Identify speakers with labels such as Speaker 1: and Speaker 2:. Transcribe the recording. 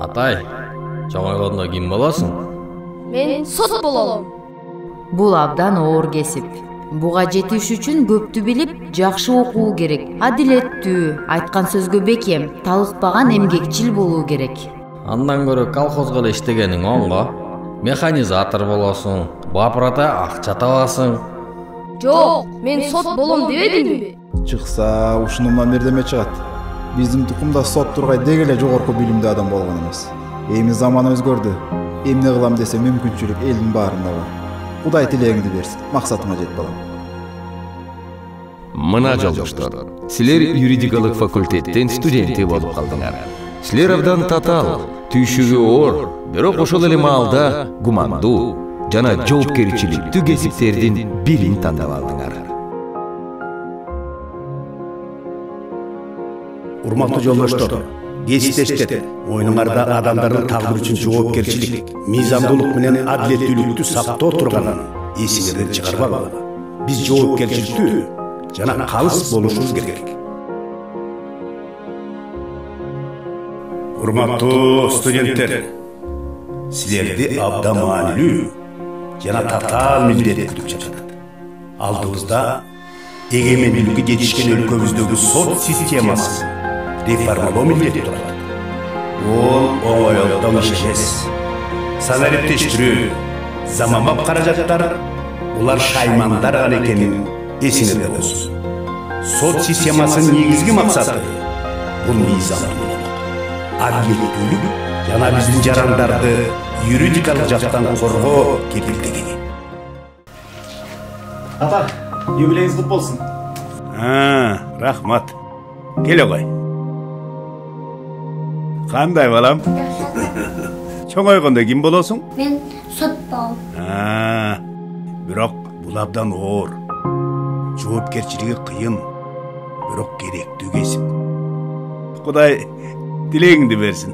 Speaker 1: Атай, чоңойгондо ким болосуң?
Speaker 2: Мен сот болом.
Speaker 3: Бул абдан оор кесип. Буга жетиш үчүн көптү билип, жакшы окуу керек. Адилеттүү, айткан сөзгө бекем, талыкпаган эмгекчил болуу керек.
Speaker 1: Андан көрө колхозго эле иштегениң оңго. Механизатор болосуң, бапырата акча табасың.
Speaker 2: Жок, мен сот болом дебедимби?
Speaker 4: Чыкса, ушунумдан бердеме чыгат. Биздин тукумда сот тургай деги эле жогорку билимдүү адам болгон эмес. Эми заман өзгөрдү. Эмне кылам десе мүмкүнчүлүк элдин баарында бар. Кудай тилегиңди берсин, максатыңа жет балам.
Speaker 5: Мына жолдоштор, силер юридикалык факультеттен студенти болуп калдыңар. Силер абдан татаал, түйшүгү оор, бирок ошол эле маалда гумандуу жана жоопкерчиликтүү кесиптердин бирин тандап алдыңар.
Speaker 6: Урматтуу жолдоштор, кесиптештер, оюнуңарда адамдардын тагдыры үчүн жоопкерчилик, мыйзамдуулук менен адилеттүүлүктү сактоо турганын эсиңерден чыгарбагыла. Биз жоопкерчиликтүү жана калыс болушубуз керек. Урматтуу студенттер, силерди абдан маанилүү жана татаал милдет күтүп жатат. Алдыбызда эгемендүүлүккө жетишкен өлкөбүздөгү сот системасы реформалоо милдети турат. Ол оңойлдон иш эмес. Санариптештирүү, заманбап каражаттар улар шаймандар гана экенин эсиңерде болсун. Сот системасынын негизги максаты бул мыйзамдуулук, адилеттүүлүк жана биздин жарандарды юридикалык жактан коргоо кепилдегени.
Speaker 7: Ата, юбилейиңиз кут болсун.
Speaker 6: Рахмат. Кел огой. Кандай балам? Чоңойгондо ким болосуң?
Speaker 8: Мен сот болом.
Speaker 6: Бирок бул абдан оор. Жоопкерчилиги кыйын, бирок керектүү кесип. Кудай тилегиңди берсин.